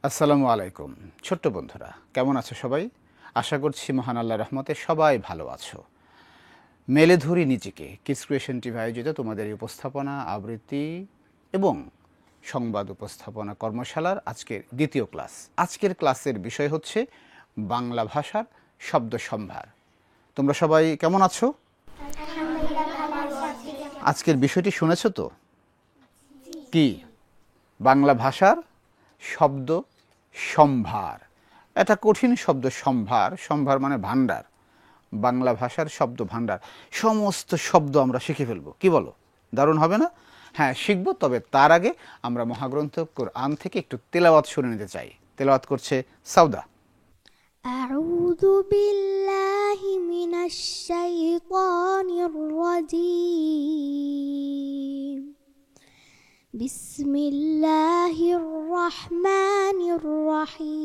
আসসালামু আলাইকুম। ছোট্ট বন্ধুরা, কেমন আছো সবাই? আশা করছি মহান আল্লাহর রহমতে সবাই ভালো আছো। মেলে ধরি নিজেকে কিডস ক্রিয়েশন টিভি আয়োজিত তোমাদের এই উপস্থাপনা, আবৃত্তি এবং সংবাদ উপস্থাপনা কর্মশালার আজকের দ্বিতীয় ক্লাস। আজকের ক্লাসের বিষয় হচ্ছে বাংলা ভাষার শব্দ সম্ভার। তোমরা সবাই কেমন আছো? আজকের বিষয়টি শুনেছো তো? কি? বাংলা ভাষার শব্দ সম্ভার। এটা কঠিন শব্দ সম্ভার। সম্ভার মানে ভাণ্ডার। বাংলা ভাষার শব্দ ভাণ্ডার, সমস্ত শব্দ আমরা শিখে ফেলবো। কি বলো, দারুণ হবে না? হ্যাঁ, শিখবো। তবে তার আগে আমরা মহাগ্রন্থ কোরআন থেকে একটু তেলাওয়াত শুনে নিতে চাই। তেলাওয়াত করছে সাউদা। أعوذ بالله من الشيطان الرجيم بسم الله الرحمن الرحيم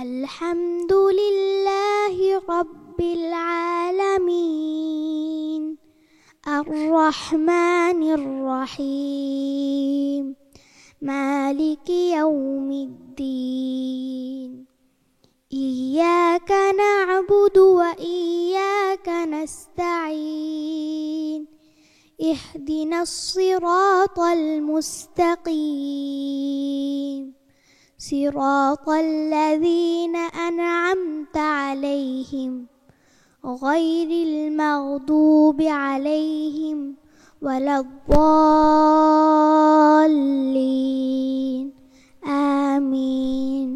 الحمد لله رب العالمين الرحمن الرحيم مالك يوم الدين إياك نعبد وإياك نستعين اهدنا الصراط المستقيم صراط الذين أنعمت عليهم غير المغضوب عليهم ولا الضالين آمين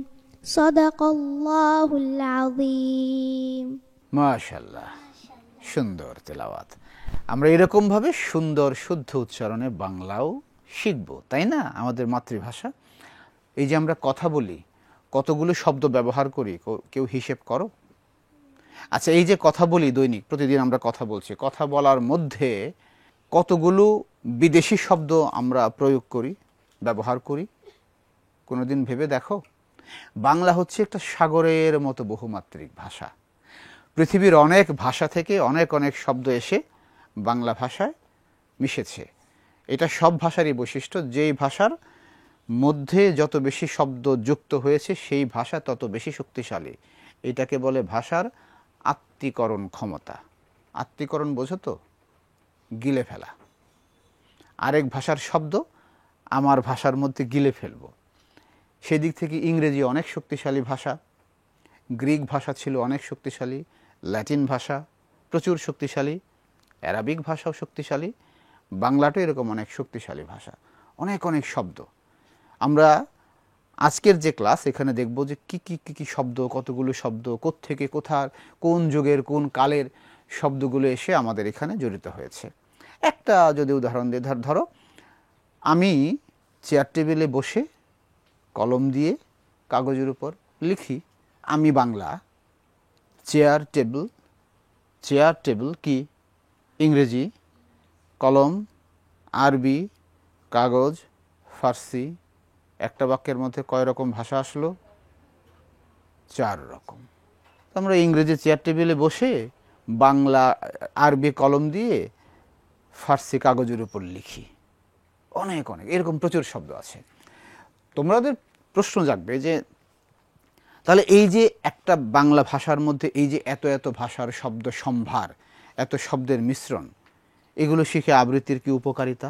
صدق الله العظيم মাশাআল্লাহ, সুন্দর তেলাওয়াত। আমরা এরকমভাবে সুন্দর শুদ্ধ উচ্চারণে বাংলাও শিখব, তাই না? আমাদের মাতৃভাষা। এই যে আমরা কথা বলি, কতগুলো শব্দ ব্যবহার করি, কেউ হিসেব করো? আচ্ছা, এই যে কথা বলি দৈনিক, প্রতিদিন আমরা কথা বলছি, কথা বলার মধ্যে কতগুলো বিদেশি শব্দ আমরা প্রয়োগ করি, ব্যবহার করি? কোনোদিন ভেবে দেখো? বাংলা হচ্ছে একটা সাগরের মতো বহুমাত্রিক ভাষা। পৃথিবীর অনেক ভাষা থেকে অনেক অনেক শব্দ এসে বাংলা ভাষায় মিশেছে। এটা সব ভাষারই বৈশিষ্ট্য। যেই ভাষার মধ্যে যত বেশি শব্দ যুক্ত হয়েছে সেই ভাষা তত বেশি শক্তিশালী। এটাকে বলে ভাষার আত্মীকরণ ক্ষমতা। আত্মীকরণ বোঝো তো? গিলে ফেলা। আরেক ভাষার শব্দ আমার ভাষার মধ্যে গিলে ফেলব। সেদিক থেকে ইংরেজি অনেক শক্তিশালী ভাষা, গ্রিক ভাষা ছিল অনেক শক্তিশালী, ল্যাটিন ভাষা প্রচুর শক্তিশালী, অ্যারাবিক ভাষাও শক্তিশালী, বাংলাটাও এরকম অনেক শক্তিশালী ভাষা। অনেক অনেক শব্দ। আমরা আজকের যে ক্লাস, এখানে দেখব যে কী কী কী কী শব্দ, কতগুলো শব্দ, কোত্থেকে কোথার, কোন যুগের কোন কালের শব্দগুলো এসে আমাদের এখানে জড়িত হয়েছে। একটা যদি উদাহরণ দিয়ে ধরো, আমি চেয়ার টেবিলে বসে কলম দিয়ে কাগজের উপর লিখি। আমি Bangla. Chair table, chair table কি? ইংরেজি। কলম আরবি, কাগজ ফার্সি। একটা বাক্যের মধ্যে কয় রকম ভাষা আসলো? 4 রকম। আমরা ইংরেজি চেয়ার টেবিলে বসে, বাংলা আরবি কলম দিয়ে, ফার্সি কাগজের উপর লিখি। অনেক অনেক এরকম প্রচুর শব্দ আছে। তোমাদের প্রশ্ন জাগবে যে তাহলে এই যে একটা বাংলা ভাষার মধ্যে এই যে এত এত ভাষার শব্দ সম্ভার, এত শব্দের মিশ্রণ, এগুলো শিখে আবৃত্তির কি উপকারিতা?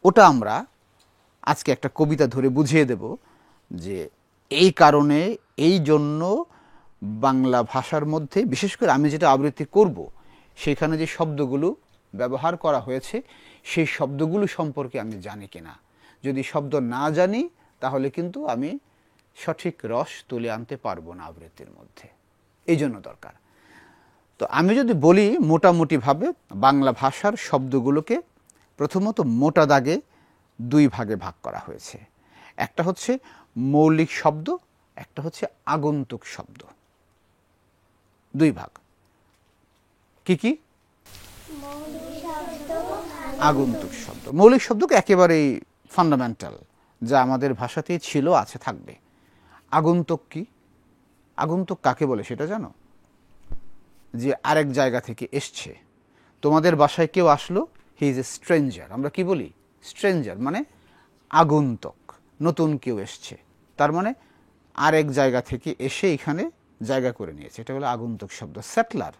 ওটা আমরা আজকে একটা কবিতা ধরে বুঝিয়ে দেব যে এই কারণে, এই জন্য বাংলা ভাষার মধ্যে, বিশেষ করে আমি যেটা আবৃত্তি করব, সেখানে যে শব্দগুলো ব্যবহার করা হয়েছে সেই শব্দগুলো সম্পর্কে আমি জানি কিনা। যদি শব্দ না জানি তাহলে কিন্তু আমি সঠিক রস তুলে আনতে পারবো না আবৃত্তির মধ্যে। এই জন্য দরকার। তো আমি যদি বলি মোটামুটিভাবে, বাংলা ভাষার শব্দগুলোকে প্রথমত মোটা দাগে 2 ভাগে ভাগ করা হয়েছে। একটা হচ্ছে মৌলিক শব্দ, একটা হচ্ছে আগন্তুক শব্দ। 2 ভাগ। কি কি? আগন্তুক শব্দ। মৌলিক শব্দকে একেবারেই ফান্ডামেন্টাল, যা আমাদের ভাষাতেই ছিল, আছে, থাকবে। আগন্তুক কি? আগন্তুক কাকে বলে সেটা জানো? যে আরেক জায়গা থেকে এসছে। তোমাদের বাসায় কেউ আসলো, হি ইজ এ স্ট্রেঞ্জার। আমরা কি বলি? স্ট্রেঞ্জার মানে আগন্তুক, নতুন কেউ এসছে, তার মানে আরেক জায়গা থেকে এসে এখানে জায়গা করে নিয়েছে, এটা হলো আগন্তুক শব্দ। সেটলার,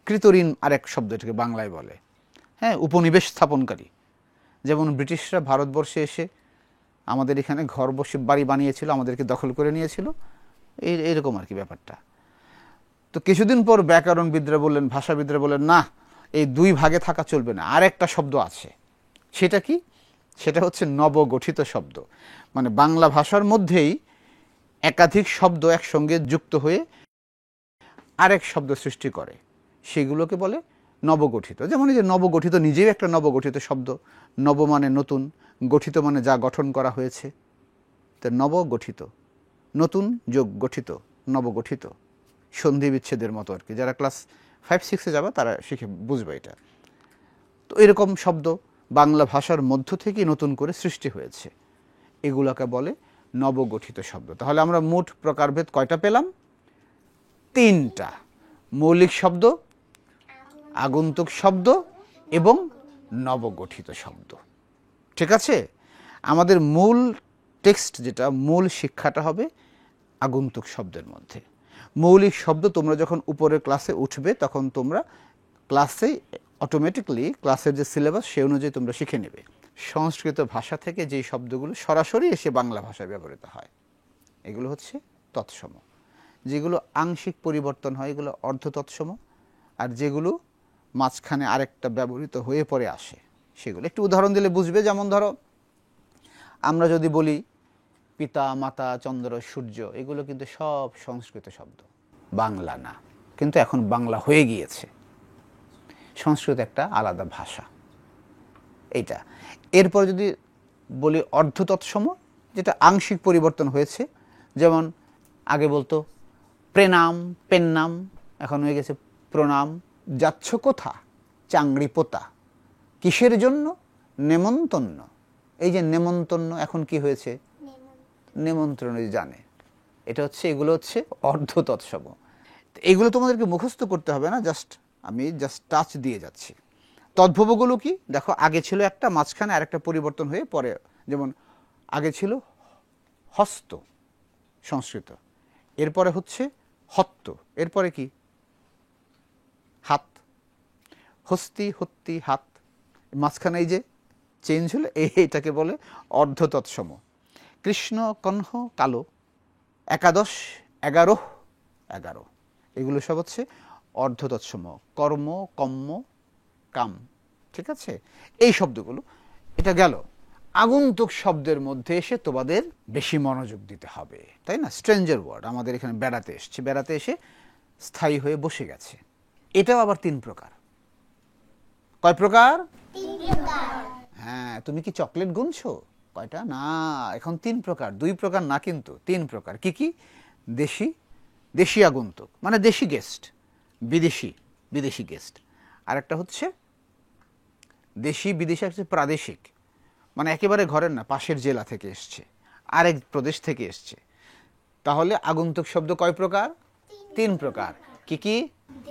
কৃতঋণ আরেক শব্দ, এটাকে বাংলায় বলে, হ্যাঁ, উপনিবেশ স্থাপনকারী। যেমন ব্রিটিশরা ভারতবর্ষে এসে আমাদের এখানে ঘর বসে বাড়ি বানিয়েছিল, আমাদেরকে দখল করে নিয়েছিল, এরকম আর কি ব্যাপারটা। তো কিছুদিন পর ব্যাকরণবিদরা বললেন, ভাষাবিদরা বললেন, না, এই দুই ভাগে থাকা চলবে না, আরেকটা শব্দ আছে। সেটা কি? সেটা হচ্ছে নবগঠিত শব্দ। মানে বাংলা ভাষার মধ্যেই একাধিক শব্দ একসঙ্গে যুক্ত হয়ে আরেক শব্দ সৃষ্টি করে, সেগুলোকে বলে নবগঠিত। যেমন এই যে নবগঠিত নিজেই একটা নবগঠিত শব্দ। নব মানে নতুন, গঠিত মানে যা গঠন করা হয়েছে। তো নবগঠিত, নতুন যোগ গঠিত, নবগঠিত, সন্ধি বিচ্ছেদের মতো আর কি। যারা ক্লাস 5-6-এ যাবে তারা শিখে বুঝবে এটা। তো এরকম শব্দ বাংলা ভাষার মধ্য থেকে নতুন করে সৃষ্টি হয়েছে, এগুলোকে বলে নবগঠিত শব্দ। তাহলে আমরা মোট প্রকারভেদ কয়টা পেলাম? 3টা। মৌলিক শব্দ, আগন্তুক শব্দ এবং নবগঠিত শব্দ। ঠিক আছে? আমাদের মূল টেক্সট, যেটা মূল শিক্ষাটা হবে আগন্তুক শব্দের মধ্যে। মৌলিক শব্দ তোমরা যখন উপরের ক্লাসে উঠবে তখন তোমরা ক্লাসে অটোমেটিকলি ক্লাসের যে সিলেবাস সে অনুযায়ী তোমরা শিখে নেবে। সংস্কৃত ভাষা থেকে যেই শব্দগুলো সরাসরি এসে বাংলা ভাষায় ব্যবহৃত হয় এগুলো হচ্ছে তৎসম। যেগুলো আংশিক পরিবর্তন হয় এগুলো অর্ধ তৎসম, আর যেগুলো মাঝখানে আরেকটা ব্যবহৃত হয়ে পরে আসে সেগুলো। একটু উদাহরণ দিলে বুঝবে। যেমন ধরো, আমরা যদি বলি পিতা, মাতা, চন্দ্র, সূর্য, এগুলো কিন্তু সব সংস্কৃত শব্দ, বাংলা না, কিন্তু এখন বাংলা হয়ে গিয়েছে। সংস্কৃত একটা আলাদা ভাষা এইটা। এরপর যদি বলি অর্ধ তৎসম, যেটা আংশিক পরিবর্তন হয়েছে, যেমন আগে বলতো প্রেনাম, পেন্নাম, এখন হয়ে গেছে প্রণাম। যাচ্ছ কোথা? চাংড়ি পোতা। কিসের জন্য? নেমন্তন্ন। এই যে নেমন্তন্ন এখন কি হয়েছে? নেমন্ত্রণ জানে। এটা হচ্ছে, এগুলো হচ্ছে অর্ধ তৎসম। এগুলো তোমাদেরকে মুখস্থ করতে হবে না, আমি জাস্ট টাচ দিয়ে যাচ্ছি। তদ্ভবগুলো কি দেখো, আগে ছিল একটা, মাঝখানে আরেকটা পরিবর্তন হয়ে পরে, যেমন আগে ছিল হস্ত সংস্কৃত, এরপরে হচ্ছে হত্ত, এরপরে কি হাত, হস্তি, হত্তি, হাত, মাঝখানে এই যে চেঞ্জ হলো, এইটাকে বলে অর্ধ তৎসম। কৃষ্ণ, কণ্হ, কালো, একাদশ, 11, 11, এগুলো সব হচ্ছে অর্ধ তৎসম। কর্ম, কম্ম, কাম। ঠিক আছে? এই শব্দগুলো, এটা গেল। আগন্তুক শব্দের মধ্যে এসে তোমাদের বেশি মনোযোগ দিতে হবে, তাই না? স্ট্রেঞ্জার ওয়ার্ড, আমাদের এখানে বেড়াতে এসছে, বেড়াতে এসে স্থায়ী হয়ে বসে গেছে, এটাও আবার 3 প্রকার। কয় প্রকার? 3 প্রকার। হ্যাঁ, তুমি কি চকলেট গুনছো? কয়টা? না, এখন 3 প্রকার, 2 প্রকার না, কিন্তু 3 প্রকার। কি কি? দেশি, দেশি আগন্তুক মানে দেশি গেস্ট, বিদেশি, বিদেশি গেস্ট। আর একটা হচ্ছে দেশি, বিদেশি হচ্ছে প্রাদেশিক, মানে একেবারে ঘরের না, পাশের জেলা থেকে এসছে, আরেক প্রদেশ থেকে এসছে। তাহলে আগন্তুক শব্দ কয় প্রকার? 3 প্রকার। কি কি?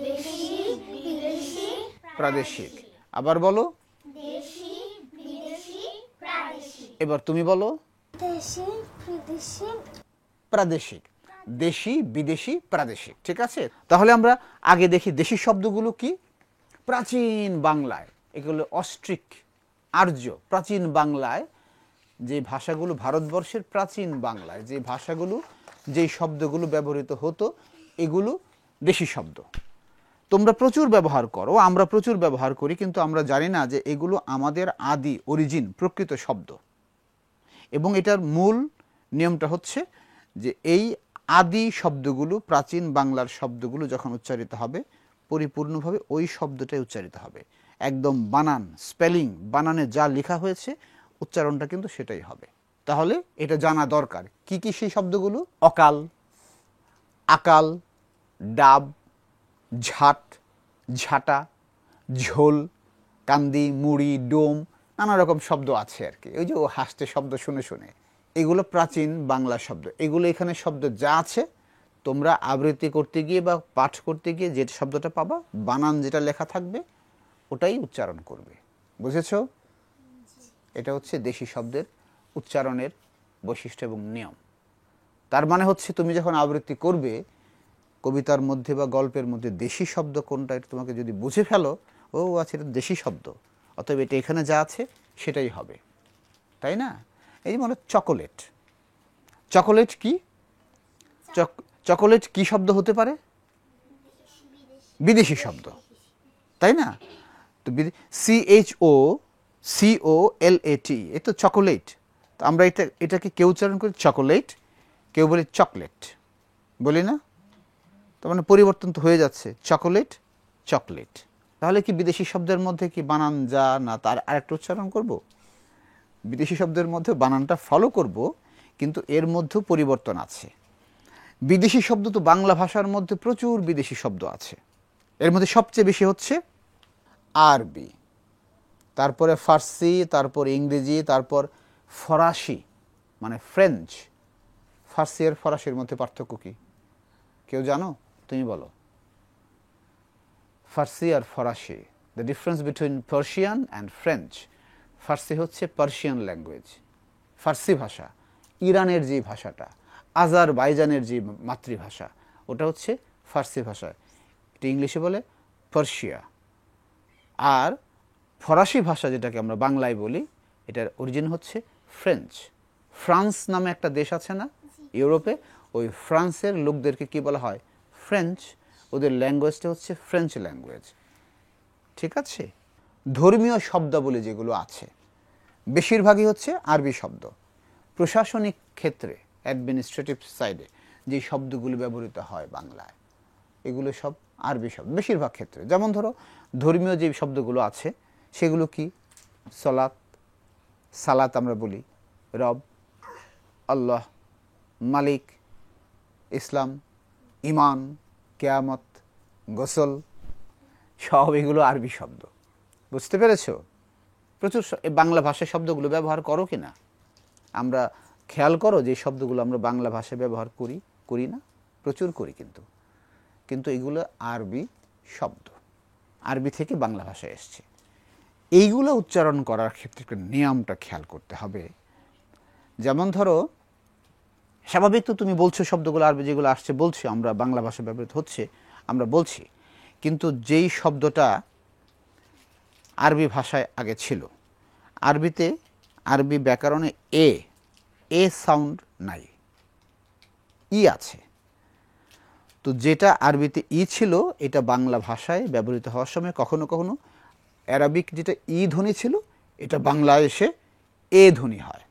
দেশি, বিদেশি, প্রাদেশিক। আবার বলো। দেশি, বিদেশি, প্রাদেশিক। এবার তুমি বলো। দেশি, বিদেশি, প্রাদেশিক। দেশি, বিদেশি, প্রাদেশিক। ঠিক আছে? তাহলে আমরা আগে দেখি দেশি শব্দগুলো কি। প্রাচীন বাংলায় এগুলো অস্ট্রিক, আর্য। প্রাচীন বাংলায় যে ভাষাগুলো, ভারতবর্ষের প্রাচীন বাংলায় যে ভাষাগুলো, যেই শব্দগুলো ব্যবহৃত হতো, এগুলো দেশি শব্দ। তোমরা প্রচুর ব্যবহার করো, আমরা প্রচুর ব্যবহার করি, কিন্তু আমরা জানি না যে এগুলো আমাদের আদি, অরিজিন, প্রকৃত শব্দ। এবং এটার মূল নিয়মটা হচ্ছে যে এই আদি শব্দগুলো, প্রাচীন বাংলার শব্দগুলো যখন উচ্চারিত হবে, পরিপূর্ণভাবে ওই শব্দটাই উচ্চারিত হবে। একদম বানান, স্পেলিং, বানানে যা লেখা হয়েছে উচ্চারণটা কিন্তু সেটাই হবে। তাহলে এটা জানা দরকার। কি কি সেই শব্দগুলো? অকাল, আকাল, ডাব, ঝাট, ঝাঁটা, ঝোল, কান্দি, মুড়ি, ডোম, নানা রকম শব্দ আছে আর কি। ওই যে ও হাসতে শব্দ শুনে শুনে, এগুলো প্রাচীন বাংলা শব্দ। এগুলো এখানে শব্দ যা আছে, তোমরা আবৃত্তি করতে গিয়ে বা পাঠ করতে গিয়ে যে শব্দটা পাবা, বানান যেটা লেখা থাকবে ওটাই উচ্চারণ করবে। বুঝেছো? এটা হচ্ছে দেশি শব্দের উচ্চারণের বৈশিষ্ট্য এবং নিয়ম। তার মানে হচ্ছে তুমি যখন আবৃত্তি করবে কবিতার মধ্যে বা গল্পের মধ্যে দেশি শব্দ কোনটা এটা তোমাকে যদি বুঝে ফেলো, ও আচ্ছা এটা দেশি শব্দ, অতএব এটা এখানে যা আছে সেটাই হবে, তাই না? এই যে মনে চকোলেট, চকোলেট কি চকোলেট কি শব্দ হতে পারে? বিদেশি শব্দ, তাই না? তো CHOCOLAT, এ তো চকোলেট। তো আমরা এটাকে কেউ উচ্চারণ করি চকোলেট, কেউ বলি চকলেট, বলি না? তার মানে পরিবর্তন তো হয়ে যাচ্ছে, চকোলেট চকলেট। তাহলে কি বিদেশি শব্দের মধ্যে কি বানান যা না তার আরেকটা উচ্চারণ করব? বিদেশি শব্দের মধ্যে বানানটা ফলো করব, কিন্তু এর মধ্যেও পরিবর্তন আছে। বিদেশি শব্দ তো বাংলা ভাষার মধ্যে প্রচুর বিদেশি শব্দ আছে। এর মধ্যে সবচেয়ে বেশি হচ্ছে আরবি, তারপরে ফার্সি, তারপর ইংরেজি, তারপর ফরাসি মানে ফ্রেঞ্চ। ফার্সি আর ফরাসির মধ্যে পার্থক্য কি কেউ জানো? তুমি বলো। ফার্সি আর ফরাসি, the difference between Persian and French. Farsi হচ্ছে পার্সিয়ান ল্যাঙ্গুয়েজ, ফার্সি ভাষা। ইরানের যে ভাষাটা, আজারবাইজানের যে মাতৃভাষা, ওটা হচ্ছে ফার্সি ভাষা, এটা ইংলিশে বলে পার্সিয়া। আর ফরাসি ভাষা যেটাকে আমরা বাংলায় বলি, এটার অরিজিন হচ্ছে ফ্রেঞ্চ। ফ্রান্স নামে একটা দেশ আছে না ইউরোপে, ওই ফ্রান্সের লোকদেরকে কি বলা হয়? ফ্রেঞ্চ। ওদের ল্যাঙ্গুয়েজটা হচ্ছে ফ্রেঞ্চ ল্যাঙ্গুয়েজ, ঠিক আছে? ধর্মীয় শব্দাবলী যেগুলো আছে বেশিরভাগই হচ্ছে আরবি শব্দ। প্রশাসনিক ক্ষেত্রে অ্যাডমিনিস্ট্রেটিভ সাইডে যে শব্দগুলো ব্যবহৃত হয় বাংলায়, এগুলো সব আরবি শব্দ বেশিরভাগ ক্ষেত্রে। যেমন ধরো ধর্মীয় যে শব্দগুলো আছে সেগুলো কি? সলাত, সালাত আমরা বলি, রব, আল্লাহ, মালিক, ইসলাম, ইমান, কেয়ামত, গোসল, সব এগুলো আরবি শব্দ। বুঝতে পেরেছো? প্রচুর বাংলা ভাষায় শব্দগুলো ব্যবহার করো কি না? আমরা খেয়াল করো যে শব্দগুলো আমরা বাংলা ভাষায় ব্যবহার করি না? প্রচুর করি, কিন্তু এগুলো আরবি শব্দ, আরবি থেকে বাংলা ভাষায় এসছে। এইগুলো উচ্চারণ করার ক্ষেত্রে একটা নিয়মটা খেয়াল করতে হবে। যেমন ধরো স্বাভাবিক তো তুমি বলছো শব্দগুলো আরবি যেগুলো আসছে বলছি, আমরা বাংলা ভাষায় ব্যবহৃত হচ্ছে আমরা বলছি, কিন্তু যেই শব্দটা আরবি ভাষায় আগে ছিল, আরবিতে আরবি ব্যাকরণে এ সাউন্ড নাই, ই আছে। তো যেটা আরবিতে ই ছিল এটা বাংলা ভাষায় ব্যবহৃত হওয়ার সময় কখনো কখনো অ্যারাবিক যেটা ই ধ্বনি ছিল এটা বাংলায় এসে এ ধ্বনি হয়,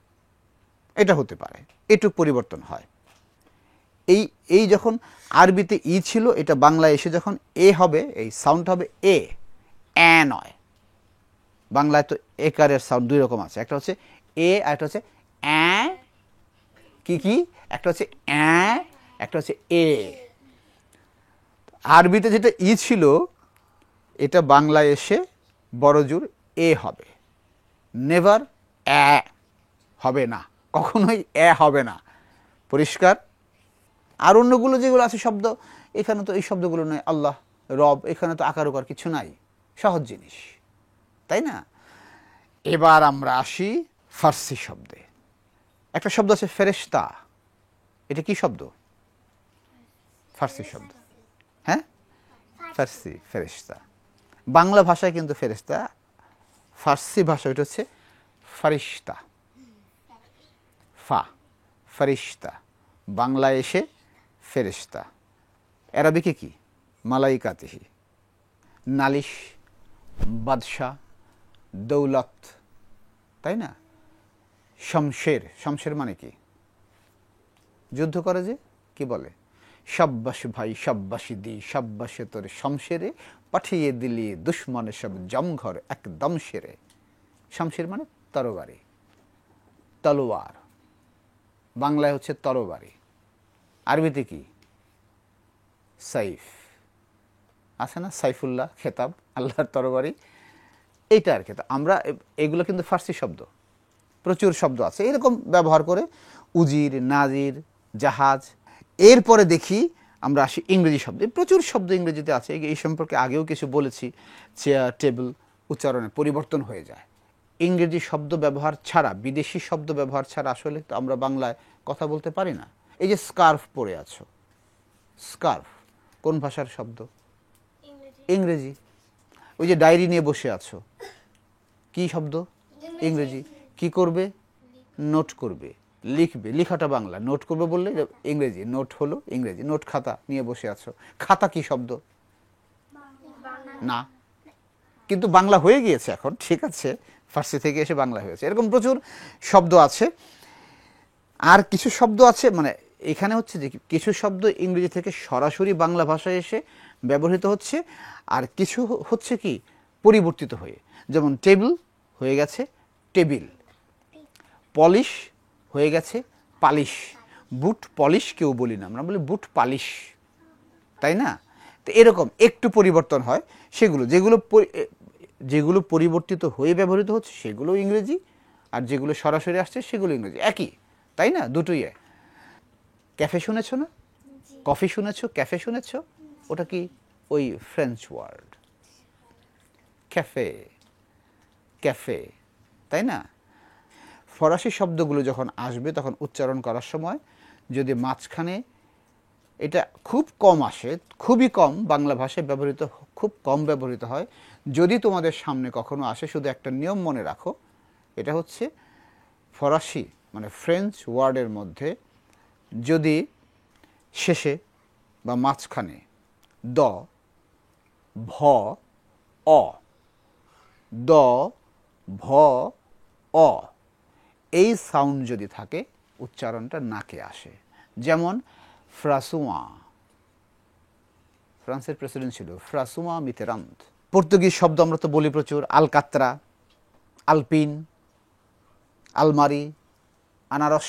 এটা হতে পারে, এটুক পরিবর্তন হয়। এই যখন আরবিতে ই ছিল এটা বাংলায় এসে যখন এ হবে, এই সাউন্ড হবে এ নয়। বাংলায় তো একারের সাউন্ড দুই রকম আছে, একটা হচ্ছে এ আর একটা হচ্ছে কি একটা হচ্ছে একটা হচ্ছে এ। আরবিতে যেটা ই ছিল এটা বাংলায় এসে বড়জোর এ হবে, নেভার হবে না, কখনোই হবে না। পরিষ্কার? আর অন্যগুলো যেগুলো আছে শব্দ, এখানে তো এই শব্দগুলো নয়, আল্লাহ, রব, এখানে তো আকার উকার কিছু নাই, সহজ জিনিস, তাই না? এবার আমরা আসি ফার্সি শব্দে। একটা শব্দ আছে ফেরেশতা, এটা কি শব্দ? ফার্সি শব্দ, হ্যাঁ, ফার্সি ফেরেশতা। বাংলা ভাষায় কিন্তু ফেরেশতা, ফার্সি ভাষা এটা হচ্ছে ফারিস্তা, ফারিস্তা, বাংলায় এসে ফেরেশতা। আরবিকে কি? মালাইকাতিহি, নালিশ, বাদশাহ, দৌলত, তাই না? শমশের মানে কি? যুদ্ধ করে যে কি বলে? শাব্বাশ ভাই শাব্বাশি দি, শাব্বাশে তোর শমশেরে, পাঠিয়ে দিলি দুশ্মনে সব জমঘর একদম সেরে। শমশের মানে তরবারি, তলোয়ার, বাংলায় হচ্ছে তরবারি। আরবিতে কি? সাইফ আছে না, সাইফুল্লাহ খেতাব, আল্লাহর তরবারি, এইটা আর খেতাব। আমরা এগুলো কিন্তু ফার্সি শব্দ, প্রচুর শব্দ আছে এরকম ব্যবহার করে, উজির, নাজির, জাহাজ। এরপরে দেখি আমরা আসি ইংরেজি শব্দে, প্রচুর শব্দ ইংরেজিতে আছে, এই সম্পর্কে আগেও কিছু বলেছি। চেয়ার, টেবিল উচ্চারণে পরিবর্তন হয়ে যায়, ইংরেজি শব্দ ব্যবহার ছাড়া, বিদেশি শব্দ ব্যবহার ছাড়া আসলে তো আমরা বাংলায় কথা বলতে পারি না। এই যে স্কার্ফ পরে আছো, স্কার্ফ কোন ভাষার শব্দ? ইংরেজি। ওই যে ডায়েরি নিয়ে বসে আছো, কি শব্দ? ইংরেজি। কি করবে? নোট করবে, লিখবে, লেখাটা বাংলা, নোট করবে বললে ইংরেজি, নোট হলো ইংরেজি। নোট খাতা নিয়ে বসে আছো, খাতা কি শব্দ? না, কিন্তু বাংলা হয়ে গিয়েছে এখন, ঠিক আছে, ফার্সি থেকে এসে বাংলা হয়েছে। এরকম প্রচুর শব্দ আছে। আর কিছু শব্দ আছে, মানে এখানে হচ্ছে যে কিছু শব্দ ইংরেজি থেকে সরাসরি বাংলা ভাষায় এসে ব্যবহৃত হচ্ছে, আর কিছু হচ্ছে কি পরিবর্তিত হয়ে, যেমন টেবিল হয়ে গেছে টেবিল, পলিশ হয়ে গেছে পালিশ, বুট পলিশ কেউ বলি না, আমরা বলি বুট পালিশ, তাই না? তো এরকম একটু পরিবর্তন হয়, সেগুলো যেগুলো পরিবর্তিত হয়ে ব্যবহৃত হচ্ছে সেগুলো ইংরেজি, আর যেগুলো সরাসরি আসছে সেগুলো ইংরেজি, একই, তাই না? দুটোই। ক্যাফে শুনেছো না? কফি শুনেছো, ক্যাফে শুনেছো? ওটা কি? ওই ফ্রেঞ্চ ওয়ার্ড ক্যাফে, ক্যাফে, তাই না? ফরাসি শব্দগুলো যখন আসবে তখন উচ্চারণ করার সময় যদি মাঝখানে, এটা খুব কম আসে, খুবই কম, বাংলা ভাষায় ব্যবহৃত, খুব কম ব্যবহৃত হয়, যদি তোমাদের সামনে কখনো আসে শুধু একটা নিয়ম মনে রাখো, এটা হচ্ছে ফরাসি মানে ফ্রেঞ্চ ওয়ার্ডের মধ্যে যদি শেষে বা মাঝখানে দ, ভ, অ, দ, ভ, অ এই সাউন্ড যদি থাকে উচ্চারণটা নাকে আসে। যেমন ফ্রাসুয়া, ফ্রান্সের প্রেসিডেন্ট ছিল ফ্রাসুয়া মিতেরান্ত। পর্তুগিজ শব্দ আমরা তো বলি প্রচুর, আলকাত্রা, আলপিন, আলমারি, আনারস,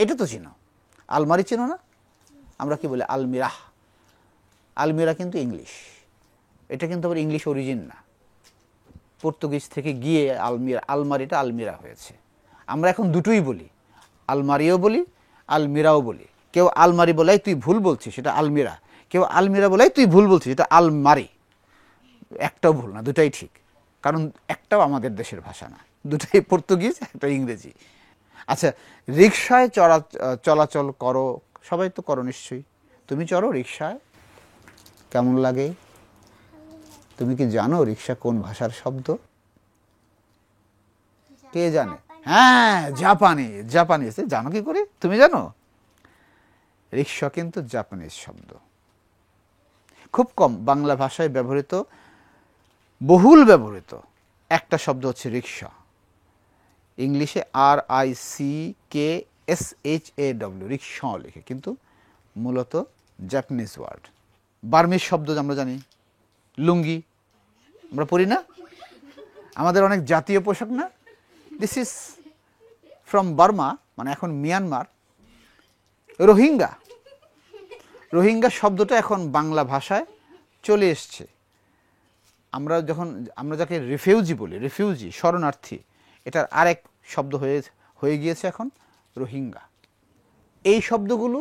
এটা তো চিনো। আলমারি চিনো না? আমরা কি বলি? আলমিরাহ। আলমিরা কিন্তু ইংলিশ, এটা কিন্তু আবার ইংলিশ অরিজিন না, পর্তুগিজ থেকে গিয়ে আলমিরা, আলমারিটা আলমিরা হয়েছে। আমরা এখন দুটোই বলি, আলমারিও বলি, আলমিরাও বলি। কেউ আলমারি বলাই তুই ভুল বলছিস, সেটা আলমিরা। কেউ আলমিরা বলাই তুই ভুল বলছিস, এটা আলমারি। একটাও ভুল না, দুটাই ঠিক, কারণ একটাও আমাদের দেশের ভাষা না, দুটাই পর্তুগিজ, একটা ইংরেজি। আচ্ছা, রিকশায় চলাচল করো, সবাই তো করো নিশ্চয়ই। তুমি চড়ো রিকশায়, কেমন লাগে? তুমি কি জানো রিকশা কোন ভাষার শব্দ? কে জানে? হ্যাঁ, জাপানি। জাপানিজ। জানো কি করে? তুমি জানো? রিকশা কিন্তু জাপানিজ শব্দ, খুব কম বাংলা ভাষায় ব্যবহৃত, বহুল ব্যবহৃত একটা শব্দ হচ্ছে রিকশা। ইংলিশে RICKSHAW, রিকশা লেখে, কিন্তু মূলত জাপানিজ ওয়ার্ড। বার্মিজ শব্দ আমরা জানি, লুঙ্গি, আমরা পরি না? আমাদের অনেক জাতীয় পোশাক না? দিস ইজ ফ্রম বার্মা, মানে এখন মিয়ানমার। রোহিঙ্গা, রোহিঙ্গা শব্দটা এখন বাংলা ভাষায় চলে এসছে। আমরা যাকে রিফিউজি বলি, রিফিউজি শরণার্থী, এটার আরেক শব্দ হয়ে গিয়েছে এখন রোহিঙ্গা। এই শব্দগুলো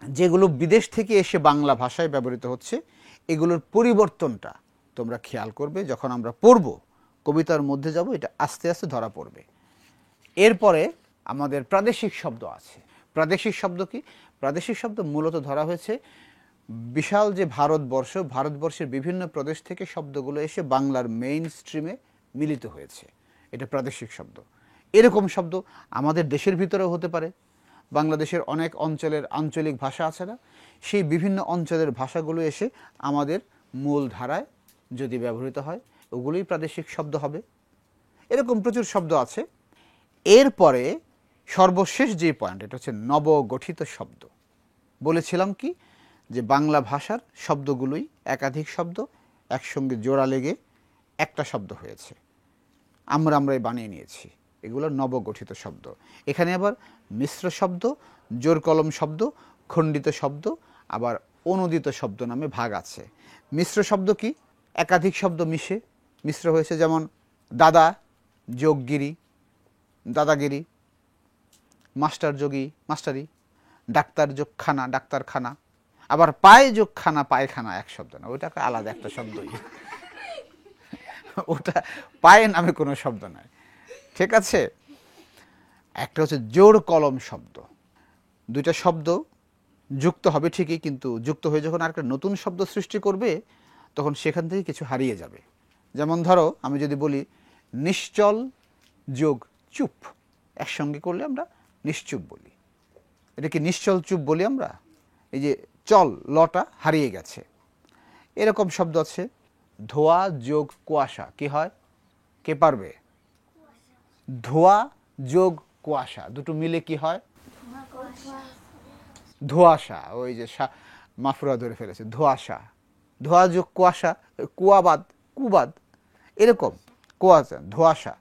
যেগুলো বিদেশ থেকে এসে বাংলা ভাষায় ব্যবহৃত হচ্ছে, এগুলোর পরিবর্তনটা তোমরা খেয়াল করবে যখন আমরা পড়ব, কবিতার মধ্যে যাব, এটা আস্তে আস্তে ধরা পড়বে। এরপরে আমাদের প্রাদেশিক শব্দ আছে। প্রাদেশিক শব্দ কি? প্রাদেশিক শব্দ মূলত ধরা হয়েছে বিশাল যে ভারতবর্ষ, ভারতবর্ষের বিভিন্ন প্রদেশ থেকে শব্দগুলো এসে বাংলার মেইন স্ট্রিমে মিলিত হয়েছে, এটা প্রাদেশিক শব্দ। এরকম শব্দ আমাদের দেশের ভিতরেও হতে পারে। বাংলাদেশের অনেক অঞ্চলের আঞ্চলিক ভাষা আছে না, সেই বিভিন্ন অঞ্চলের ভাষাগুলো এসে আমাদের মূল ধারায় যদি ব্যবহৃত হয়, ওগুলোই প্রাদেশিক শব্দ হবে। এরকম প্রচুর শব্দ আছে। এরপরে সর্বশেষ যে পয়েন্ট, এটা হচ্ছে নবগঠিত শব্দ। বলেছিলাম কি যে বাংলা ভাষার শব্দগুলোই একাধিক শব্দ একসঙ্গে জোড়া লেগে একটা শব্দ হয়েছে, আমরাই বানিয়ে নিয়েছি, এগুলো নবগঠিত শব্দ। এখানে আবার মিশ্র শব্দ, জোর কলম শব্দ, খণ্ডিত শব্দ, আবার অনুদিত শব্দ নামে ভাগ আছে। মিশ্র শব্দ কি? একাধিক শব্দ মিশ্র হয়েছে, যেমন দাদা যোগ গিরি, দাদাগিরি, মাস্টার যোগী মাস্টারি, ডাক্তার যোগ খানা, ডাক্তারখানা, আবার পায়ে যোগ খানা, পায়খানা এক শব্দ না, ওইটা আলাদা একটা শব্দই, ওটা পায়ে নামে কোনো শব্দ নয়। ঠিক আছে। একটা হচ্ছে জোর কলম শব্দ। দুইটা শব্দ যুক্ত হবে ঠিকই, কিন্তু যুক্ত হয়ে যখন আরেকটা নতুন শব্দ সৃষ্টি করবে তখন সেখান থেকে কিছু হারিয়ে যাবে। যেমন ধরো আমি যদি বলি নিশ্চল যোগ চুপ, একসঙ্গে করলে আমরা নিশ্চুপ বলি। এটা কি নিশ্চল চুপ বলি আমরা? এই যে চল লটা হারিয়ে গেছে। এরকম শব্দ আছে ধোয়া যোগ কুয়াশা, কি হয়? কে পারবে? ধোয়া যোগ কুয়াশা দুটো মিলে কি হয়? ধোঁয়াশা। ওই যে মাফরুয়া ধরে ফেলেছে, ধোঁয়াশা। ধোঁয়া যোগ কুয়াশা, কুয়াবাদ, কুবাদ, এরকম কুয়াশা, ধোঁয়াশা।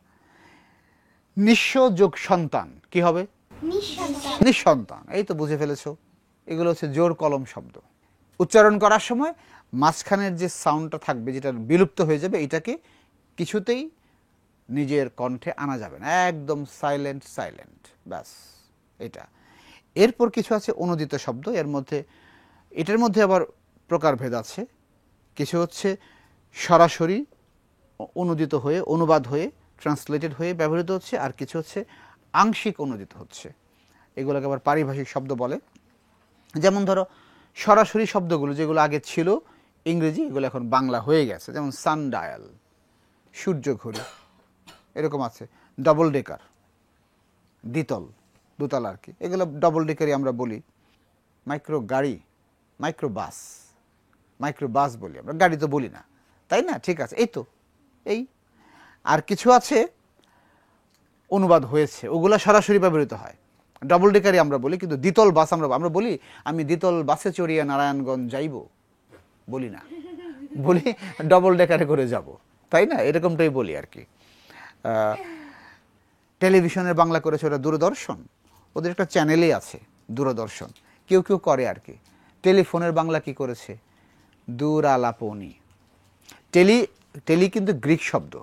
নিঃস্ব যোগ সন্তান কি হবে? নিঃসন্তান। এই তো বুঝে ফেলেছো। এগুলো হচ্ছে জোর কলম শব্দ। উচ্চারণ করার সময় মাঝখানের যে সাউন্ডটা থাকবে, যেটা বিলুপ্ত হয়ে যাবে, এটাকে কিছুতেই নিজের কণ্ঠে আনা যাবে না, একদম সাইলেন্ট সাইলেন্ট, ব্যাস এটা। এরপর কিছু আছে অনুদিত শব্দ। এটার মধ্যে আবার প্রকারভেদ আছে। কিছু হচ্ছে সরাসরি অনুদিত হয়ে, অনুবাদ হয়ে, ট্রান্সলেটেড হয়ে ব্যবহৃত হচ্ছে, আর কিছু হচ্ছে আংশিক অনুদিত হচ্ছে। এগুলোকে আবার পারিভাষিক শব্দ বলে। যেমন ধরো সরাসরি শব্দগুলো যেগুলো আগে ছিল ইংরেজি, এগুলো এখন বাংলা হয়ে গেছে। যেমন সানডায়াল, সূর্য ঘড়ি, এরকম আছে। ডবল ডেকার, দ্বিতল, দোতলা আর কি, এগুলো ডবল ডেকারই আমরা বলি। মাইক্রো গাড়ি, মাইক্রো বাস বলি আমরা, গাড়ি তো বলি না, তাই না? ঠিক আছে, এই তো এই। আর কিছু আছে অনুবাদ হয়েছে, ওগুলা সরাসরি ব্যবহৃত হয়, ডবল ডেকারই আমরা বলি। কিন্তু দ্বিতল বাস আমরা বলি আমি দ্বিতল বাসে চড়িয়া নারায়ণগঞ্জ যাইব, বলি না, বলি ডবল ডেকারে করে যাব, তাই না? এরকমটাই বলি আর কি। টেলিভিশনের বাংলা করেছে ওরা দূরদর্শন, ওদের একটা চ্যানেলই আছে দূরদর্শন, কেউ কেউ করে আর কি। টেলিফোনের বাংলা কি করেছে? দূরালাপনি। টেলি কিন্তু গ্রিক শব্দ,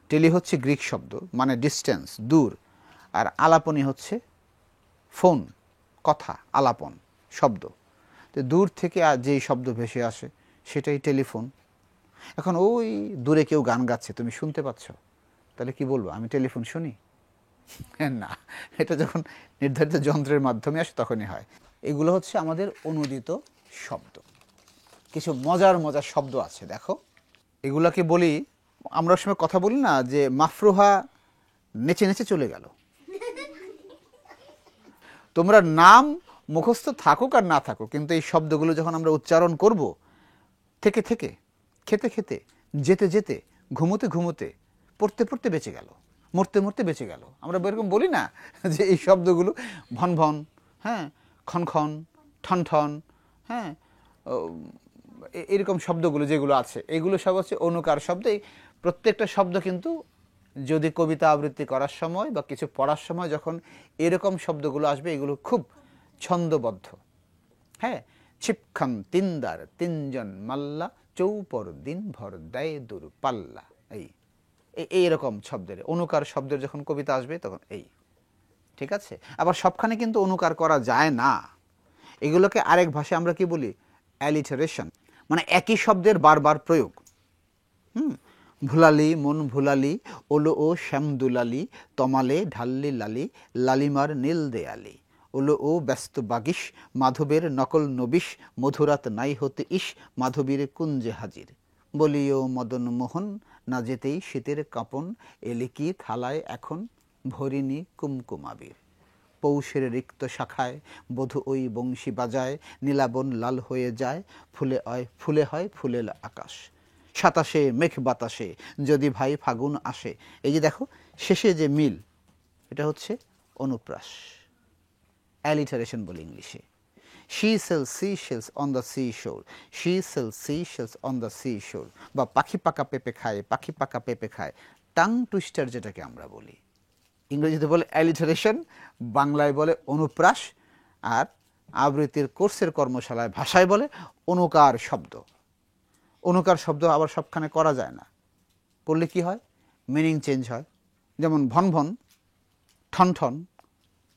টেলি হচ্ছে গ্রিক শব্দ, মানে ডিস্টেন্স, দূর। আর আলাপনি হচ্ছে ফোন, কথা, আলাপন শব্দ। তো দূর থেকে যেই শব্দ ভেসে আসে সেটাই টেলিফোন। এখন ওই দূরে কেউ গান গাচ্ছে, তুমি শুনতে পাচ্ছ, তাহলে কি বলবো? আমি টেলিফোন শুনি? না, এটা যখন নির্ধারিত যন্ত্রের মাধ্যমে আসে তখনই হয়। এগুলো হচ্ছে আমাদের অনুদিত শব্দ। কিছু মজার মজার শব্দ আছে, দেখো এগুলাকে বলি আমরা সময় কথা বলি না যে মাফরুহা নেচে নেচে চলে গেল। তোমরা নাম মুখস্থ থাকুক আর না থাকুক, কিন্তু এই শব্দগুলো যখন আমরা উচ্চারণ করব, থেকে থেকে, খেতে খেতে, যেতে যেতে, ঘুমোতে ঘুমোতে, পড়তে পড়তে বেঁচে গেল, মরতে মরতে বেঁচে গেল, আমরা এরকম বলি না যে এই শব্দগুলো ভন ভন, হ্যাঁ, খন খন, ঠন ঠন, হ্যাঁ, এরকম শব্দগুলো যেগুলো আছে, এগুলো সব হচ্ছে অনুকার শব্দ। এই প্রত্যেকটা শব্দ কিন্তু যদি কবিতা আবৃত্তি করার সময় বা কিছু পড়ার সময় যখন এরকম শব্দগুলো আসবে, এগুলো খুব ছন্দবদ্ধ। হ্যাঁ, ছিপখান তিনদার, তিনজন মাল্লা, চৌপর দিন ভর দেয় দূর পাল্লা, এইরকম শব্দের অনুকার শব্দের যখন কবিতা আসবে তখন এই, ঠিক আছে। আবার সবখানে কিন্তু অনুকার করা যায় না, এগুলোকে আরেক ভাষায় আমরা কি বলি? অ্যালিটারেশন, মানে একই শব্দের বারবার প্রয়োগ। ভুলালি মন ভুলালি, ওলো ও শ্যাম দুলালি, তমালে ঢাল্লি লালি, লালিমার নীল দেয়ালি, ওলো ও ব্যস্ত বাগিস, মাধবের নকল নবিশ, মধুরাত নাই হতে ইস, মাধবীর কুঞ্জে হাজির, বলিও মদন মোহন, না যেতেই শীতের কাঁপন, এলিকি থালায় এখন, ভরিনি কুমকুমাবির, পৌষের রিক্ত শাখায় বধূ ওই বংশী বাজায়, নীলাবন লাল হয়ে যায়, ফুলে হয় ফুলেল আকাশ, সাতাশে মেঘ বাতাসে, যদি ভাই ফাগুন আসে। এই যে দেখো শেষে যে মিল, এটা হচ্ছে অনুপ্রাস, অ্যালিটারেশন বলে ইংলিশে। She sells sea shells on the sea shore, she sells sea shells on the sea shore, বা পাখি পাকা পেঁপে খায়, পাখি পাকা পেঁপে খায়, টাং টুইস্টার যেটাকে আমরা বলি। ইংরেজিতে বলে অ্যালিটারেশন, বাংলায় বলে অনুপ্রাস, আর আবৃত্তির কোর্সের কর্মশালায় ভাষায় বলে অনুকার শব্দ। অনুকার শব্দ আবার সবখানে করা যায় না, করলে কি হয়? মিনিং চেঞ্জ হয়। যেমন ভন ভন, ঠন ঠন,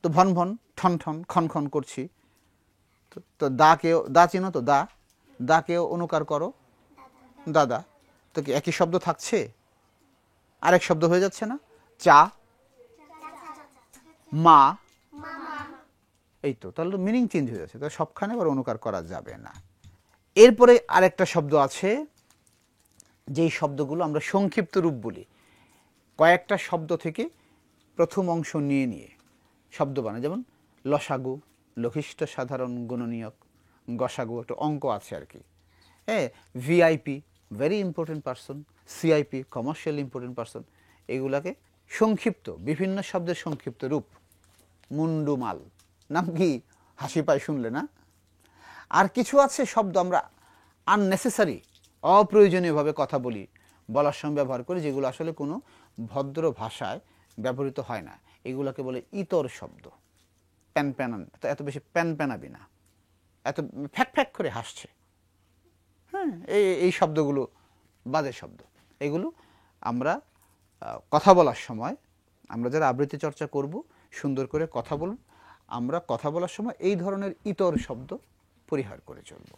তো ভন ভন, ঠন ঠন, খন খন করছি, তো দাকেও, দা চিনো তো, দাকেও অনুকার করো, দাদা, তো কি একই শব্দ থাকছে? আরেক শব্দ হয়ে যাচ্ছে না? চা, মা, মামা, এই তো, তাহলে তো মিনিং চেঞ্জ হয়ে যাচ্ছে, তাহলে সবখানে আবার অনুকার করা যাবে না। এরপরে আরেকটা শব্দ আছে, যেই শব্দগুলো আমরা সংক্ষিপ্ত রূপ বলি, কয়েকটা শব্দ থেকে প্রথম অংশ নিয়ে নিয়ে শব্দ বানায়, যেমন লসাগু, লঘিষ্ঠ সাধারণ গুণনীয়ক, গসাগু একটা অঙ্ক আছে আর কি, হ্যাঁ, VIP very important person, CIP commercial important person, এগুলাকে সংক্ষিপ্ত, বিভিন্ন শব্দের সংক্ষিপ্ত রূপ। মুন্ডুমাল নাম কি হাসি পায় শুনলে না? আর কিছু আছে শব্দ আমরা আননেসেসারি, অপ্রয়োজনীয়ভাবে কথা বলি, বলার সময় ব্যবহার করি, যেগুলো আসলে কোনো ভদ্র ভাষায় ব্যবহৃত হয় না, এগুলোকে বলে ইতর শব্দ। প্যান প্যানান, এত বেশি প্যান প্যানাবি না, এত ফ্যাক ফ্যাক করে হাসছে, হ্যাঁ, এই শব্দগুলো বাজে শব্দ। এগুলো আমরা কথা বলার সময়, আমরা যারা আবৃত্তি চর্চা করব, সুন্দর করে কথা বলব, আমরা কথা বলার সময় এই ধরনের ইতর শব্দ পরিহার করে চলব।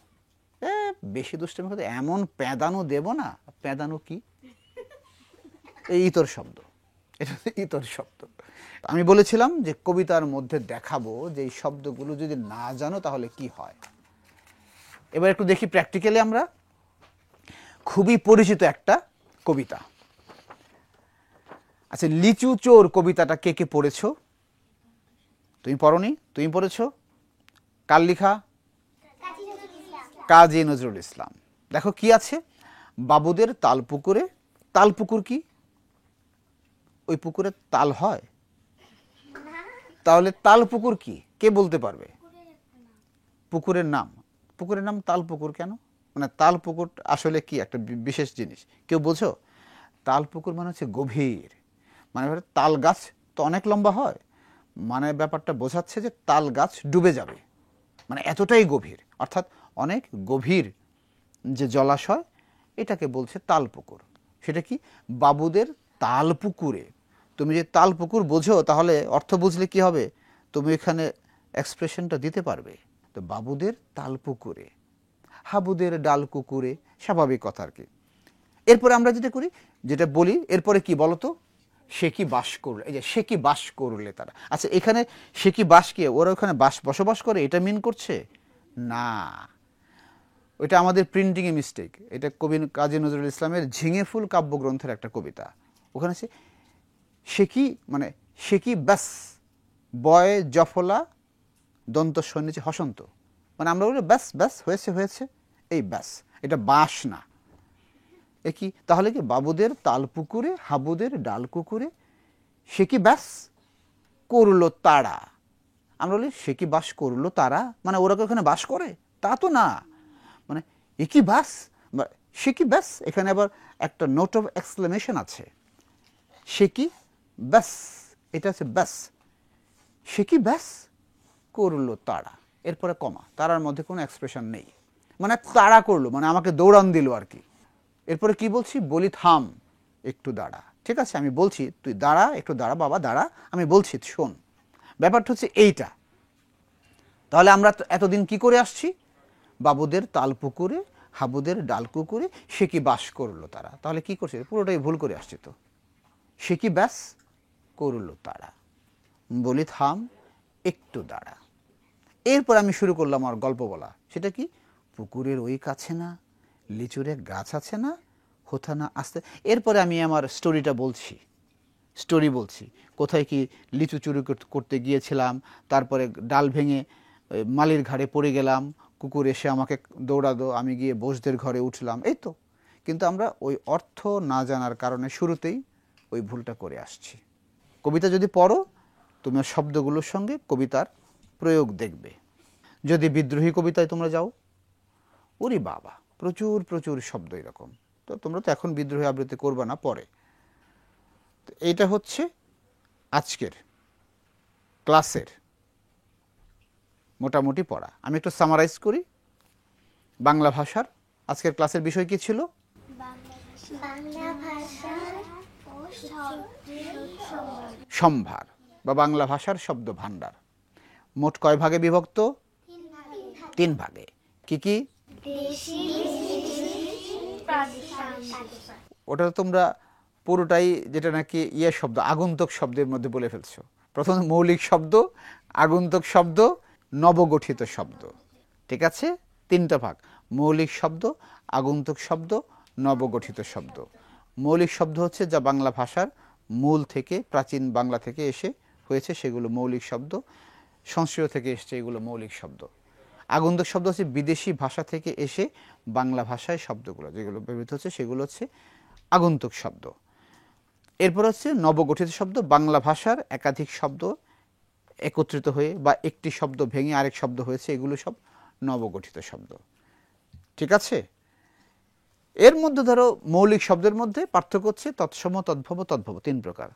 বেশি দুষ্টামি হতে এমন প্যাদানো দেব না, প্যাদানো কি, এই ইতর শব্দ, এটা ইতর শব্দ। আমি বলেছিলাম যে কবিতার মধ্যে দেখাবো যে এই শব্দগুলো যদি না জানো তাহলে কি হয়। এবার একটু দেখি প্র্যাকটিক্যালি আমরা। খুবই পরিচিত একটা কবিতা, আচ্ছা, লিচু চোর কবিতাটা কে কে পড়েছো? তুমি পড়নি? তুমি পড়েছো? কার লেখা? কাজী নজরুল ইসলাম। দেখো কি আছে, বাবুদের তাল পুকুরে, তাল পুকুর কি? ওই পুকুরে তাল হয়? তাহলে তাল পুকুর কি, কে বলতে পারবে? পুকুরের নাম, পুকুরের নাম তাল পুকুর কেন? মানে তাল পুকুর আসলে কি একটা বিশেষ জিনিস, কেউ বোঝো? তাল পুকুর মানে হচ্ছে গভীর, মানে তাল গাছ তো অনেক লম্বা হয়, মানে ব্যাপারটা বোঝাচ্ছে যে তাল গাছ ডুবে যাবে, মানে এতটাই গভীর, অর্থাৎ অনেক গভীর যে জলাশয়, এটাকে বলছে তাল পুকুর। সেটা কি? বাবুদের তাল পুকুরে। তুমি যে তাল পুকুর বোঝো, তাহলে অর্থ বুঝলে কি হবে, তুমি এখানে এক্সপ্রেশনটা দিতে পারবে। তো বাবুদের তাল পুকুরে, হাবুদের ডাল কুকুরে, স্বাভাবিক কথা আর কি। এরপরে আমরা যেটা করি, যেটা বলি, এরপরে কি বলতো, সে কি বাস করলে, এই যে সে কি বাস করলে তারা, আচ্ছা এখানে সে কি বাস, কি ওরা ওখানে বসবাস করে এটা মিন করছে না, ওইটা আমাদের প্রিন্টিংয়ে মিস্টেক। এটা কবি কাজী নজরুল ইসলামের ঝিঙে ফুল কাব্যগ্রন্থের একটা কবিতা, ওখানে সে কি, মানে সে কি ব্যাস, বয় জফলা দন্ত সন্নিচে হসন্ত, মানে আমরা বলি ব্যাস ব্যাস, হয়েছে হয়েছে, এই ব্যাস, এটা বাস না। এ কি তাহলে, কি বাবুদের তাল পুকুরে, হাবুদের ডাল কুকুরে, সে কি ব্যাস করলো তারা, আমরা বলি সে কি বাস করলো তারা, মানে ওরা কি ওখানে বাস করে, তা তো না, মানে এ কি ব্যাস, সে কি ব্যাস, এখানে আবার একটা নোট অফ এক্সক্লেমেশন আছে, সে কি ব্যাস, এটা আছে ব্যাস, সে কি ব্যাস করলো তারা, এরপরে কমা, তারার মধ্যে কোনো এক্সপ্রেশন নেই, মানে তাড়া করলো, মানে আমাকে দৌড়ান দিল আর কি। এরপরে কি বলছি, বলি থাম একটু দাঁড়া, ঠিক আছে আমি বলছি তুই দাঁড়া, একটু দাঁড়া বাবা দাঁড়া, আমি বলছি শোন। ব্যাপারটা হচ্ছে এইটা। তাহলে আমরা এতদিন কি করে আসছি, বাবুদের তাল পুকুরে, হাবুদের ডাল কুকুরে, সে কি বাস করলো তারা, তাহলে কি করছে, পুরোটাই ভুল করে আসছি তো। সে কি ব্যাস করলো তারা, বলি থাম একটু দাঁড়া। এরপর আমি শুরু করলাম আমার গল্প বলা, সেটা কি, পুকুরের ওই কাছে না লিচুরে গাছ আছে না, হোথা না আসতে। এরপরে আমি আমার স্টোরিটা বলছি, স্টোরি বলছি, কোথায় কি লিচু চুরি করতে গিয়েছিলাম, তারপরে ডাল ভেঙে মালির ঘাড়ে পড়ে গেলাম, কুকুর এসে আমাকে দৌড়ালো, আমি গিয়ে বোসদের ঘরে উঠলাম, এই তো। কিন্তু আমরা ওই অর্থ না জানার কারণে শুরুতেই ওই ভুলটা করে আসছি। কবিতা যদি পড়ো, তোমার শব্দগুলোর সঙ্গে কবিতার প্রয়োগ দেখবে। যদি বিদ্রোহী কবিতায় তোমরা যাও, ওরে বাবা প্রচুর প্রচুর শব্দ এরকম, তো তোমরা তো এখন বিদ্রোহী আবৃত্তি করবে না, পরে। তো এইটা হচ্ছে আজকের ক্লাসের মোটামুটি পড়া। আমি একটু সামারাইজ করি। বাংলা ভাষার আজকের ক্লাসের বিষয় কি ছিল? বাংলা ভাষার ও শব্দের সম্ভার বা বাংলা ভাষার শব্দ ভাণ্ডার। মোট কয় ভাগে বিভক্ত? 3 ভাগে। কি কি? দেশি, প্রাদেশিক। ওটা তোমরা পুরোটাই যেটা নাকি ইয়ে শব্দ, আগন্তুক শব্দের মধ্যে বলে ফেলছো, প্রথম মৌলিক শব্দ, আগন্তুক শব্দ, নবগঠিত শব্দ। ঠিক আছে, 3টা ভাগ: মৌলিক শব্দ, আগন্তুক শব্দ, নবগঠিত শব্দ। মৌলিক শব্দ হচ্ছে যা বাংলা ভাষার মূল থেকে, প্রাচীন বাংলা থেকে এসে হয়েছে, সেগুলো মৌলিক শব্দ। সংস্কৃত থেকে এসছে, এগুলো মৌলিক শব্দ। আগন্তুক শব্দ হচ্ছে বিদেশি ভাষা থেকে এসে বাংলা ভাষায় শব্দগুলো যেগুলো ব্যবহৃত হচ্ছে, সেগুলো হচ্ছে আগন্তুক শব্দ। এরপর হচ্ছে নবগঠিত শব্দ, বাংলা ভাষার একাধিক শব্দ একত্রিত হয়ে বা একটি শব্দ ভেঙে আরেক শব্দ হয়েছে, এগুলো সব নবগঠিত শব্দ। ঠিক আছে, এর মধ্যে ধরো মৌলিক শব্দের মধ্যে পার্থক্য হচ্ছে তৎসম, তদ্ভব, তদ্ভব, 3 প্রকার।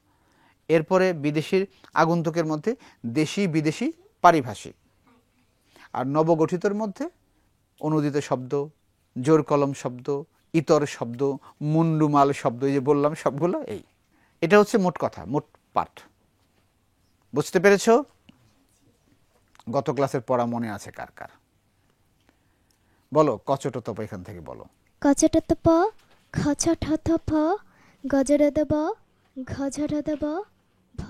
এরপরে বিদেশির আগন্তুকের মধ্যে দেশি, বিদেশি, পারিভাষিক। আর নবগঠিতের মধ্যে অনুদিত শব্দ, জোর কলম শব্দ, ইতর শব্দ, মুন্ডুমাল শব্দ, এই যে বললাম সবগুলো। এটা হচ্ছে মোট কথা, মোট পাঠ। বুঝতে পেরেছ? গত ক্লাসের পড়া মনে আছে কার কার? বলো, কচটতপ এখান থেকে বলো। কচটতপ, খচঠথপ, গজরদব, ঘঝরদব, ভ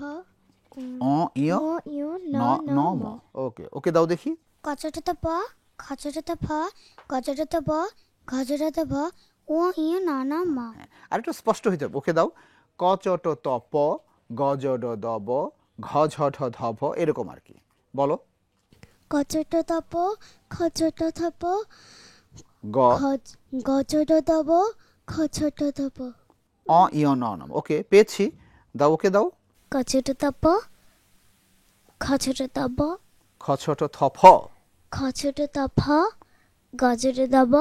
অ ইয় ম ইয় ন ন ন ম। ম। ওকে, ওকে দাও দেখি। কচটত প, খচটত ফ, গজটত ব, ঘজরত ভ, ও ইয় নানা মা। আর একটু স্পষ্ট হইতে হবে। ওকে দাও। কচটতপ, গজডদব, ঘঝঢধভ, এরকম আর কি। বলো। কচটতপ, খচটথপ, গ গজরদব, খচটথপ। অ ইয় ন ন। ওকে, পেয়েছি। দাও, ওকে দাও। কচটতপ, খচটতব, খছটথফ, খচটতফ, গজরদব,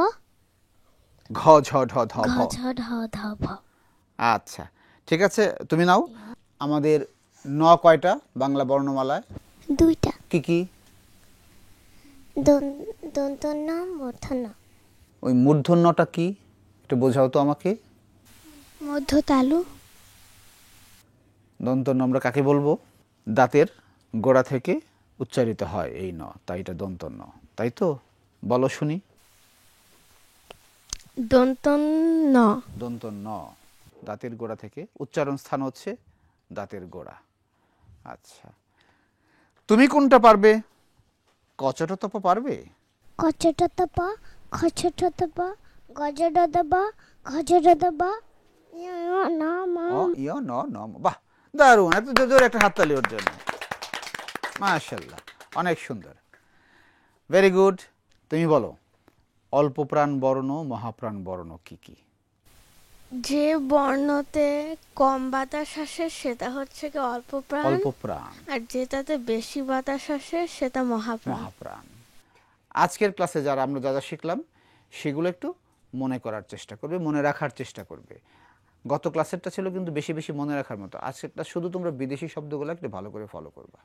ঘঝঢধভ। ঘঝঢধভ। আচ্ছা, ঠিক আছে, তুমি নাও। আমাদের কয়টা বাংলা বর্ণমালায়? 2টা। কি কি? দন্তন্য, মূর্ধন্য। ওই মূর্ধন্যটা কি একটু বোঝাও তো আমাকে। মধ্য তালু। দন্তন্য আমরা কাকে বলবো? দাঁতের গোড়া থেকে উচ্চারিত হয় এই ন, তাই এটা দন্তন্য, তাই তো? বলো শুনি। দন্তন্য। দন্তন্য, দাঁতের গোড়া থেকে, উচ্চারণ স্থান হচ্ছে দাঁতের গোড়া। আচ্ছা, তুমি কোনটা পারবে? কচটতপ পারবে? কচটত প, খচটত প, গজরত ব, ঘজরত ব, ইয় না মা। অ ইয় ন ন ম। বাহ, দারুণ! এত জোরে একটা হাততালি ওর জন্য। মাশাআল্লাহ, অনেক সুন্দর, ভেরি গুড। তুমি বলো, অল্প প্রাণ বর্ণ, মহাপ্রাণ বর্ণ কি কি? যে বর্ণতে কম বাতাস আসে সেটা হচ্ছে কি অল্প প্রাণ, অল্প প্রাণ। আর যেটাতে বেশি বাতাস আসে সেটা মহাপ্রাণ। মহাপ্রাণ। আজকের ক্লাসে যারা আমরা যা যা শিখলাম সেগুলো একটু মনে করার চেষ্টা করবে, মনে রাখার চেষ্টা করবে। গত ক্লাসেরটা ছিল কিন্তু বেশি বেশি মনে রাখার মতো। আজকেরটা শুধু তোমরা বিদেশি শব্দগুলো একটু ভালো করে ফলো করবা,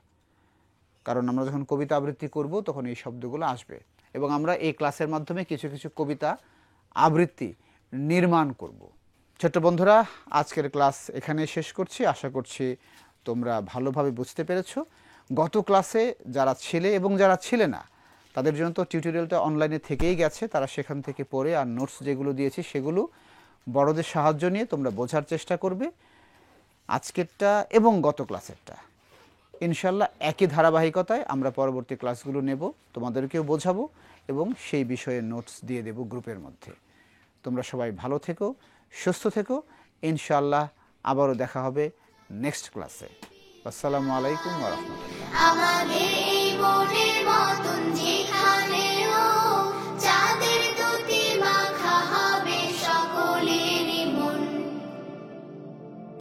কারণ আমরা যখন কবিতা আবৃত্তি করব তখন এই শব্দগুলো আসবে, এবং আমরা এই ক্লাসের মাধ্যমে কিছু কিছু কবিতা আবৃত্তি নির্মাণ করব। ছোট্ট বন্ধুরা, আজকের ক্লাস এখানে শেষ করছি। আশা করছি তোমরা ভালোভাবে বুঝতে পেরেছো। গত ক্লাসে যারা ছিলে এবং যারা ছিলে না তাদের জন্য তো টিউটোরিয়ালটা অনলাইনে থেকেই গেছে, তারা সেখান থেকে পড়ে আর নোটস যেগুলো দিয়েছি সেগুলো বড়দের সাহায্য নিয়ে তোমরা বোঝার চেষ্টা করবে। আজকেরটা এবং গত ক্লাসেরটা ইনশাল্লাহ একই ধারাবাহিকতায় আমরা পরবর্তী ক্লাসগুলো নেব, তোমাদেরকেও বোঝাবো এবং সেই বিষয়ে নোটস দিয়ে দেব গ্রুপের মধ্যে। তোমরা সবাই ভালো থেকো, সুস্থ থেকো। ইনশাল্লাহ আবারও দেখা হবে নেক্সট ক্লাসে। আসসালামু আলাইকুম ওয়া রাহমাতুল্লাহ। আমাদের এই মনের মতন যেখানেও চাঁদের দুটি মাখা হবে সকলেরই মন।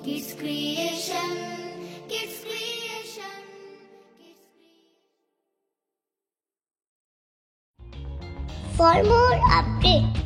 Kids Creation, Kids Creation, Kids Creation. For more updates